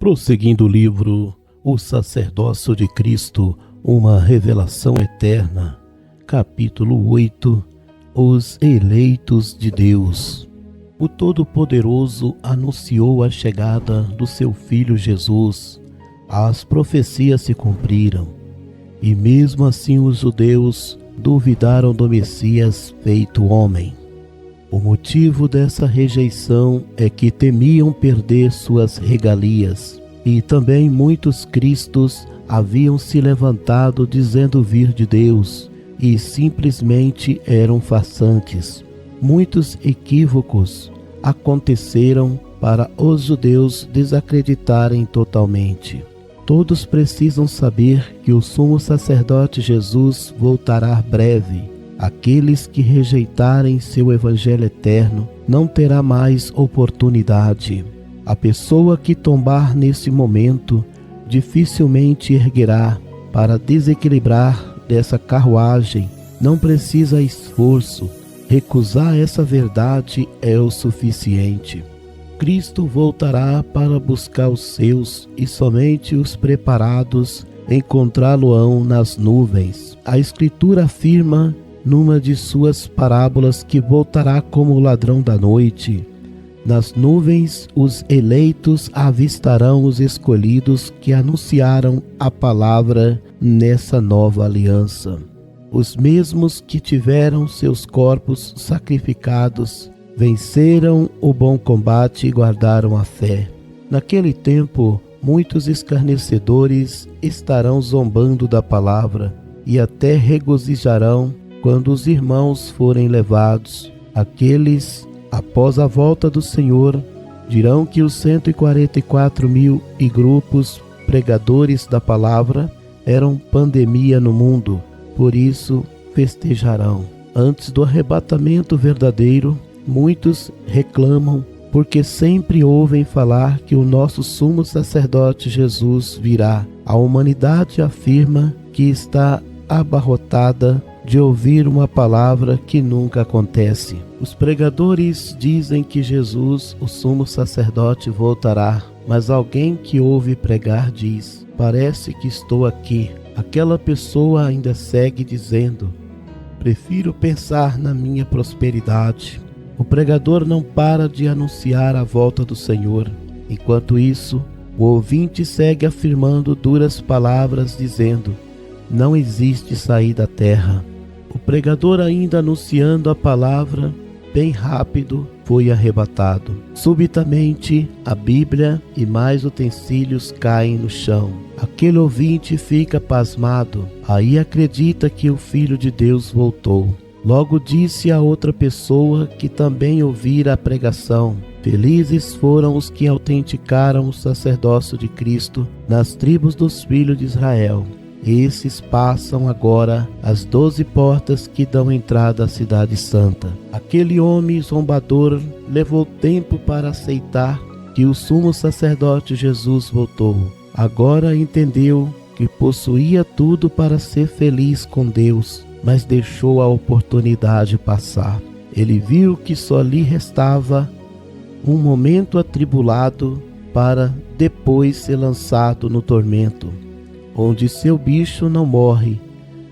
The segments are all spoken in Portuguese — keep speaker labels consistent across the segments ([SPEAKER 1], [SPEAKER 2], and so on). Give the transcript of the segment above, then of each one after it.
[SPEAKER 1] Prosseguindo o livro O Sacerdócio de Cristo, uma revelação eterna, capítulo 8, Os eleitos de Deus. O Todo-Poderoso anunciou a chegada do seu Filho Jesus. As profecias se cumpriram, e mesmo assim os judeus duvidaram do Messias feito homem. O motivo dessa rejeição é que temiam perder suas regalias, e também muitos cristos haviam se levantado dizendo vir de Deus, e simplesmente eram farsantes. Muitos equívocos aconteceram para os judeus desacreditarem totalmente. Todos precisam saber que o sumo sacerdote Jesus voltará breve. Aqueles que rejeitarem seu evangelho eterno não terá mais oportunidade. A pessoa que tombar nesse momento dificilmente erguerá. Para desequilibrar dessa carruagem não precisa esforço. Recusar essa verdade é o suficiente. Cristo voltará para buscar os seus, e somente os preparados encontrá-lo-ão nas nuvens. A Escritura afirma numa de suas parábolas que voltará como o ladrão da noite. Nas nuvens, os eleitos avistarão os escolhidos que anunciaram a palavra nessa nova aliança. Os mesmos que tiveram seus corpos sacrificados venceram o bom combate e guardaram a fé. Naquele tempo, muitos escarnecedores estarão zombando da palavra e até regozijarão quando os irmãos forem levados. Aqueles, após a volta do Senhor, dirão que os 144.000 e grupos pregadores da palavra eram pandemia no mundo, por isso festejarão. Antes do arrebatamento verdadeiro, muitos reclamam porque sempre ouvem falar que o nosso sumo sacerdote Jesus virá. A humanidade afirma que está abarrotada de ouvir uma palavra que nunca acontece. Os pregadores dizem que Jesus, o sumo sacerdote, voltará, mas alguém que ouve pregar diz: parece que estou aqui. Aquela pessoa ainda segue dizendo: prefiro pensar na minha prosperidade. O pregador não para de anunciar a volta do Senhor. Enquanto isso, o ouvinte segue afirmando duras palavras, dizendo: não existe saída da terra. O pregador, ainda anunciando a palavra, bem rápido, foi arrebatado. Subitamente, a Bíblia e mais utensílios caem no chão. Aquele ouvinte fica pasmado. Aí acredita que o Filho de Deus voltou. Logo disse a outra pessoa que também ouvira a pregação: felizes foram os que autenticaram o sacerdócio de Cristo nas tribos dos filhos de Israel. Esses passam agora as 12 portas que dão entrada à cidade santa. Aquele homem zombador levou tempo para aceitar que o sumo sacerdote Jesus voltou. Agora entendeu que possuía tudo para ser feliz com Deus, mas deixou a oportunidade passar. Ele viu que só lhe restava um momento atribulado para depois ser lançado no tormento, onde seu bicho não morre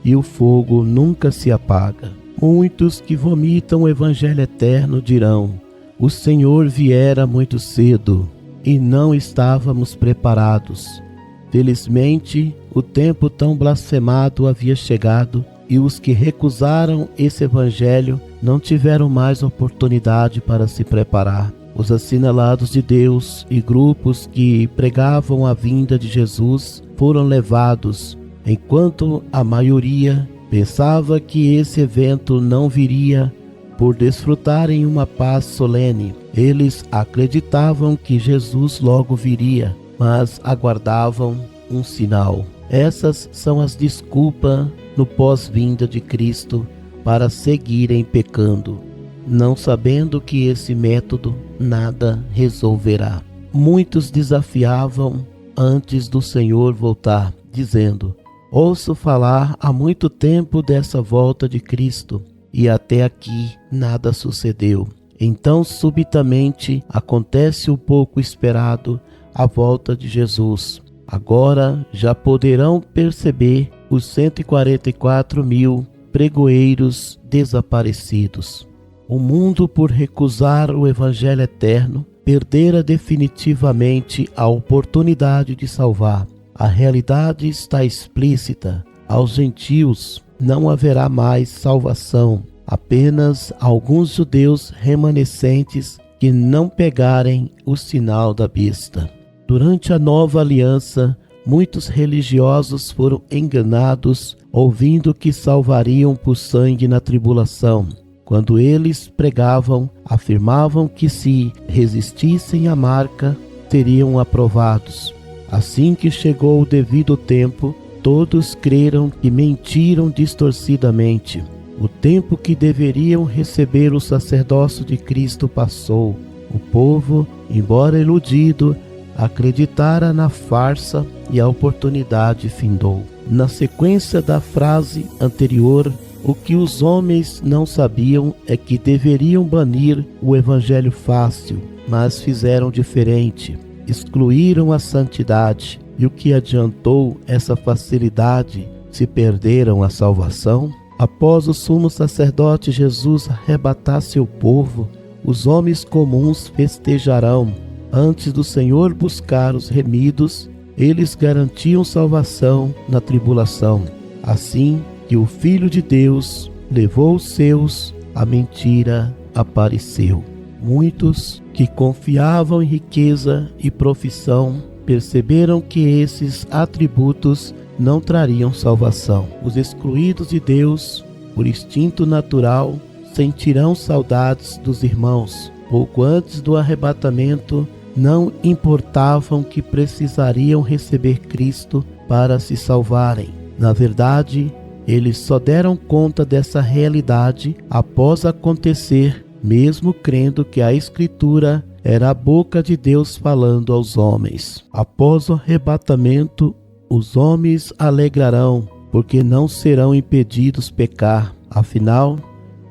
[SPEAKER 1] e o fogo nunca se apaga. Muitos que vomitam o evangelho eterno dirão: o Senhor viera muito cedo e não estávamos preparados. Felizmente, o tempo tão blasfemado havia chegado, e os que recusaram esse evangelho não tiveram mais oportunidade para se preparar. Os assinalados de Deus e grupos que pregavam a vinda de Jesus foram levados, enquanto a maioria pensava que esse evento não viria por desfrutarem uma paz solene. Eles acreditavam que Jesus logo viria, mas aguardavam um sinal. Essas são as desculpas no pós-vinda de Cristo para seguirem pecando, não sabendo que esse método nada resolverá. Muitos desafiavam antes do Senhor voltar, dizendo: ouço falar há muito tempo dessa volta de Cristo, e até aqui nada sucedeu. Então subitamente acontece o pouco esperado, a volta de Jesus. Agora já poderão perceber os 144.000 pregoeiros desaparecidos. O mundo, por recusar o Evangelho eterno, perdera definitivamente a oportunidade de salvar. A realidade está explícita. Aos gentios não haverá mais salvação. Apenas alguns judeus remanescentes que não pegarem o sinal da besta. Durante a nova aliança, muitos religiosos foram enganados, ouvindo que salvariam por sangue na tribulação. Quando eles pregavam, afirmavam que se resistissem à marca, seriam aprovados. Assim que chegou o devido tempo, todos creram e mentiram distorcidamente. O tempo que deveriam receber o sacerdócio de Cristo passou. O povo, embora iludido, acreditara na farsa e a oportunidade findou. Na sequência da frase anterior, o que os homens não sabiam é que deveriam banir o evangelho fácil, mas fizeram diferente. Excluíram a santidade. E o que adiantou essa facilidade se perderam a salvação? Após o sumo sacerdote Jesus arrebatar seu povo, os homens comuns festejarão. Antes do Senhor buscar os remidos, eles garantiam salvação na tribulação. Assim que o Filho de Deus levou os seus, a mentira apareceu. Muitos que confiavam em riqueza e profissão perceberam que esses atributos não trariam salvação. Os excluídos de Deus, por instinto natural, sentirão saudades dos irmãos. Pouco antes do arrebatamento, não importavam que precisariam receber Cristo para se salvarem. Na verdade, eles só deram conta dessa realidade após acontecer, mesmo crendo que a Escritura era a boca de Deus falando aos homens. Após o arrebatamento, os homens alegrarão, porque não serão impedidos pecar. Afinal,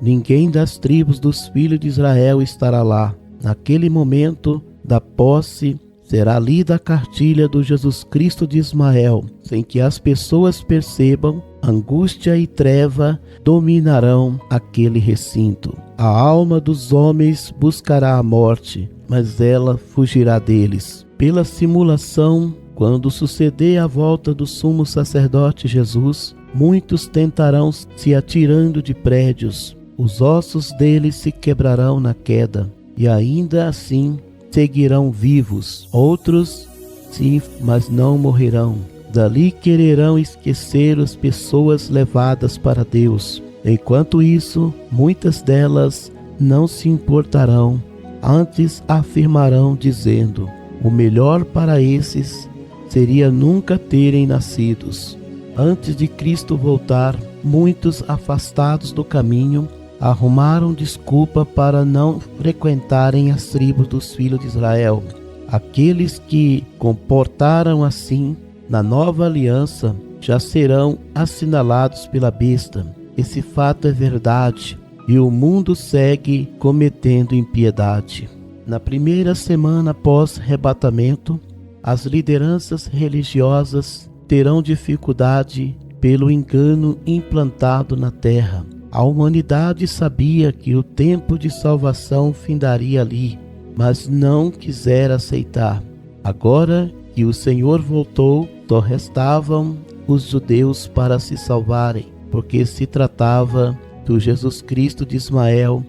[SPEAKER 1] ninguém das tribos dos filhos de Israel estará lá. Naquele momento da posse, será lida a cartilha do Jesus Cristo de Ismael, sem que as pessoas percebam. Angústia e treva dominarão aquele recinto. A alma dos homens buscará a morte, mas ela fugirá deles. Pela simulação, quando suceder a volta do sumo sacerdote Jesus, muitos tentarão se atirando de prédios. Os ossos deles se quebrarão na queda, e ainda assim seguirão vivos. Outros, sim, mas não morrerão. Dali quererão esquecer as pessoas levadas para Deus. Enquanto isso, muitas delas não se importarão. Antes afirmarão dizendo: o melhor para esses seria nunca terem nascidos. Antes de Cristo voltar, muitos afastados do caminho arrumaram desculpa para não frequentarem as tribos dos filhos de Israel. Aqueles que comportaram assim na nova aliança já serão assinalados pela besta. Esse fato é verdade e o mundo segue cometendo impiedade. Na primeira semana após arrebatamento, as lideranças religiosas terão dificuldade pelo engano implantado na terra. A humanidade sabia que o tempo de salvação findaria ali, mas não quisera aceitar. Agora que o Senhor voltou, só restavam os judeus para se salvarem, porque se tratava do Jesus Cristo de Ismael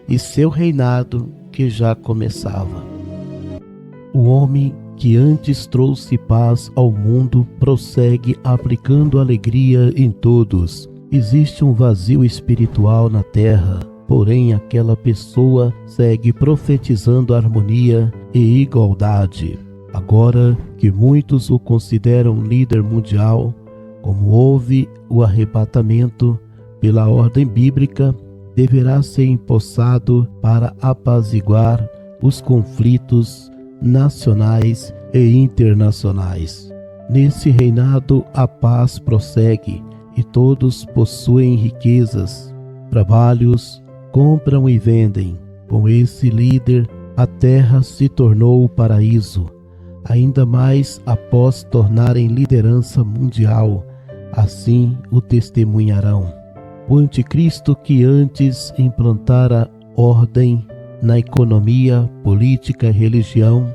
[SPEAKER 1] e seu reinado que já começava. O homem que antes trouxe paz ao mundo prossegue aplicando alegria em todos. Existe um vazio espiritual na terra, porém aquela pessoa segue profetizando harmonia e igualdade. Agora que muitos o consideram líder mundial, como houve o arrebatamento pela ordem bíblica, deverá ser empossado para apaziguar os conflitos nacionais e internacionais. Nesse reinado a paz prossegue e todos possuem riquezas, trabalhos, compram e vendem. Com esse líder, a terra se tornou o paraíso. ainda mais após tornarem liderança mundial. Assim o testemunharão. O anticristo, que antes implantara ordem na economia, política e religião,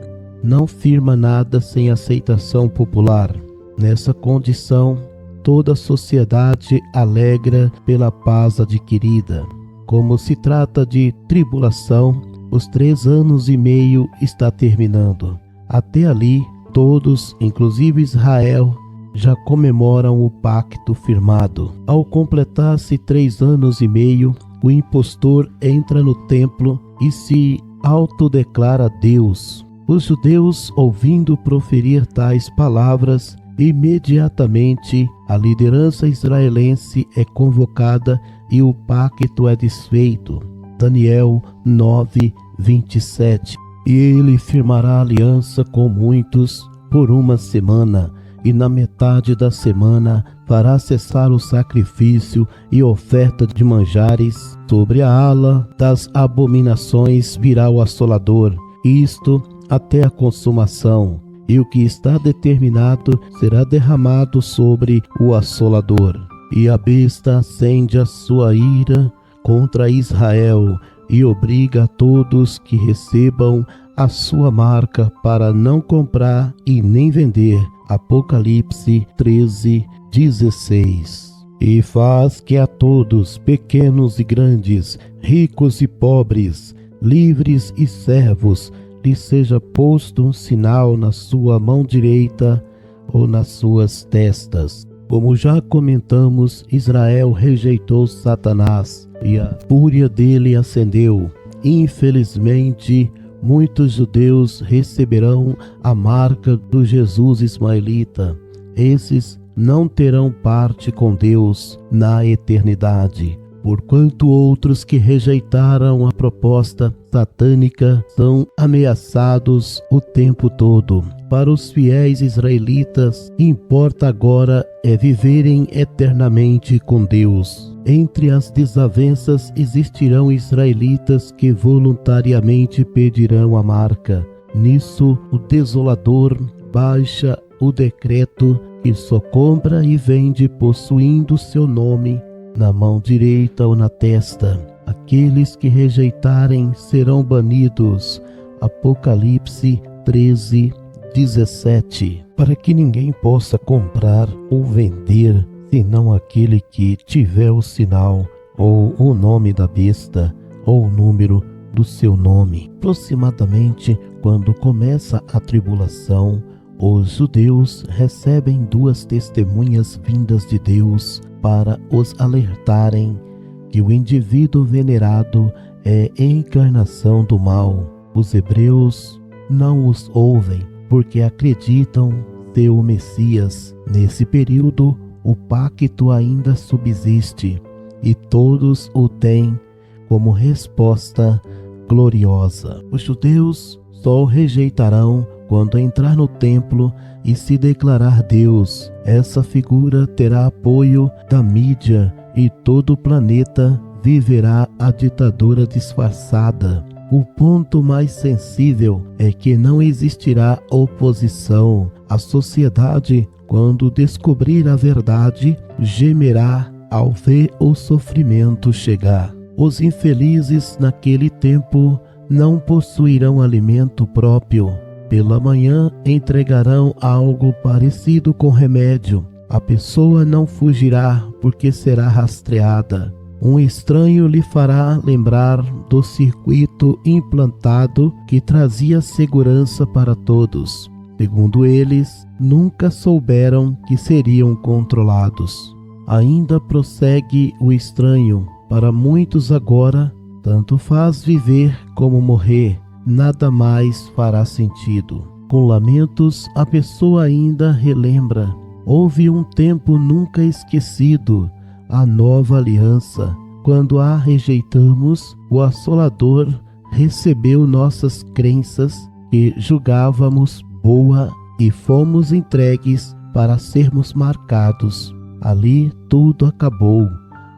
[SPEAKER 1] não firma nada sem aceitação popular. Nessa condição, toda a sociedade alegra pela paz adquirida. Como se trata de tribulação, os 3 anos e meio está terminando. Até ali, todos, inclusive Israel, já comemoram o pacto firmado. Ao completar-se 3 anos e meio, o impostor entra no templo e se autodeclara Deus. Os judeus, ouvindo proferir tais palavras, imediatamente a liderança israelense é convocada e o pacto é desfeito. Daniel 9:27. E ele firmará aliança com muitos por 1 semana, e na metade da semana fará cessar o sacrifício e oferta de manjares. Sobre a ala das abominações virá o assolador, isto até a consumação, e o que está determinado será derramado sobre o assolador. E a besta acende a sua ira contra Israel e obriga a todos que recebam a sua marca para não comprar e nem vender. Apocalipse 13:16. E faz que a todos, pequenos e grandes, ricos e pobres, livres e servos, lhe seja posto um sinal na sua mão direita ou nas suas testas. Como já comentamos, Israel rejeitou Satanás e a fúria dele acendeu. Infelizmente, muitos judeus receberão a marca do Jesus ismaelita. Esses não terão parte com Deus na eternidade, porquanto outros que rejeitaram a proposta satânica são ameaçados o tempo todo. Para os fiéis israelitas, importa agora é viverem eternamente com Deus. Entre as desavenças existirão israelitas que voluntariamente pedirão a marca. Nisso, o desolador baixa o decreto que só compra e vende possuindo seu nome na mão direita ou na testa. Aqueles que rejeitarem serão banidos. Apocalipse 13:17. Para que ninguém possa comprar ou vender, senão aquele que tiver o sinal, ou o nome da besta, ou o número do seu nome. Aproximadamente quando começa a tribulação, os judeus recebem 2 testemunhas vindas de Deus para os alertarem que o indivíduo venerado é encarnação do mal. Os hebreus não os ouvem porque acreditam ser o Messias. Nesse período, o pacto ainda subsiste e todos o têm como resposta gloriosa. Os judeus só o rejeitarão quando entrar no templo e se declarar Deus. Essa figura terá apoio da mídia e todo o planeta viverá a ditadura disfarçada. O ponto mais sensível é que não existirá oposição. A sociedade, quando descobrir a verdade, gemerá ao ver o sofrimento chegar. Os infelizes naquele tempo não possuirão alimento próprio. Pela manhã entregarão algo parecido com remédio. A pessoa não fugirá porque será rastreada. Um estranho lhe fará lembrar do circuito implantado que trazia segurança para todos. Segundo eles, nunca souberam que seriam controlados. Ainda prossegue o estranho. Para muitos agora, tanto faz viver como morrer. Nada mais fará sentido. Com lamentos, a pessoa ainda relembra. Houve um tempo nunca esquecido, a nova aliança. Quando a rejeitamos, o assolador recebeu nossas crenças que julgávamos boa e fomos entregues para sermos marcados. Ali tudo acabou.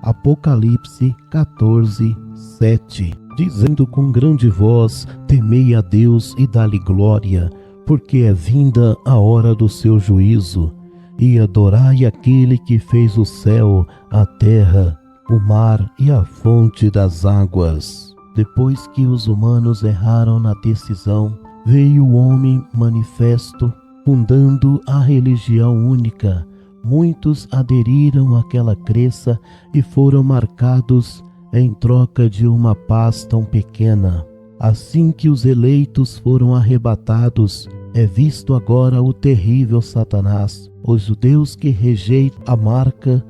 [SPEAKER 1] Apocalipse 14:7. Dizendo com grande voz: temei a Deus e dá-lhe glória, porque é vinda a hora do seu juízo, e adorai aquele que fez o céu, a terra, o mar e a fonte das águas. Depois que os humanos erraram na decisão, veio o homem manifesto, fundando a religião única. Muitos aderiram àquela crença e foram marcados em troca de uma paz tão pequena. Assim que os eleitos foram arrebatados, é visto agora o terrível Satanás. Os judeus que rejeitam a marca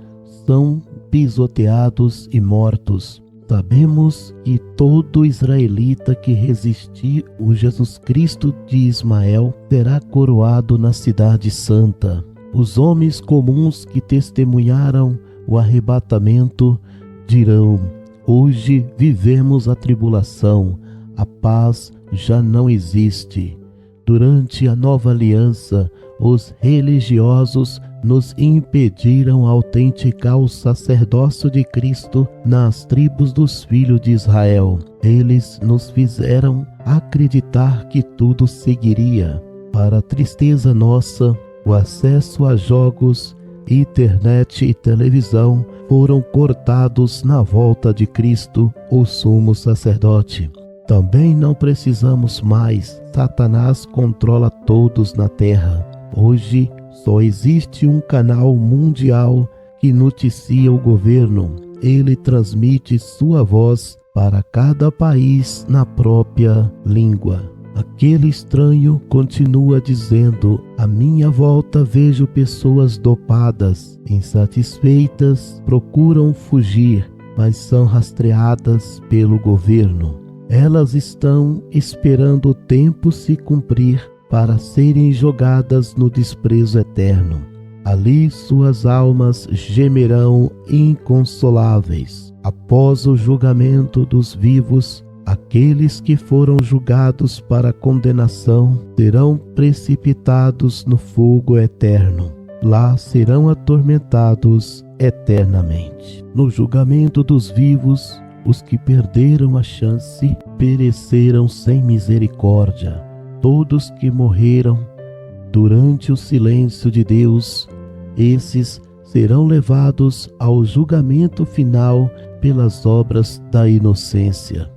[SPEAKER 1] são pisoteados e mortos. Sabemos que todo israelita que resistir o Jesus Cristo de Ismael será coroado na cidade santa. Os homens comuns que testemunharam o arrebatamento dirão: hoje vivemos a tribulação, a paz já não existe. Durante a nova aliança, os religiosos nos impediram autenticar o sacerdócio de Cristo nas tribos dos filhos de Israel. Eles nos fizeram acreditar que tudo seguiria. Para a tristeza nossa, o acesso a jogos, internet e televisão foram cortados na volta de Cristo, o sumo sacerdote. Também não precisamos mais. Satanás controla todos na terra. Hoje só existe um canal mundial que noticia o governo. Ele transmite sua voz para cada país na própria língua. Aquele estranho continua dizendo: à minha volta vejo pessoas dopadas, insatisfeitas, procuram fugir, mas são rastreadas pelo governo. Elas estão esperando o tempo se cumprir para serem jogadas no desprezo eterno. Ali suas almas gemerão inconsoláveis. Após o julgamento dos vivos, aqueles que foram julgados para condenação serão precipitados no fogo eterno. Lá serão atormentados eternamente. No julgamento dos vivos, os que perderam a chance pereceram sem misericórdia. Todos que morreram durante o silêncio de Deus, esses serão levados ao julgamento final pelas obras da inocência.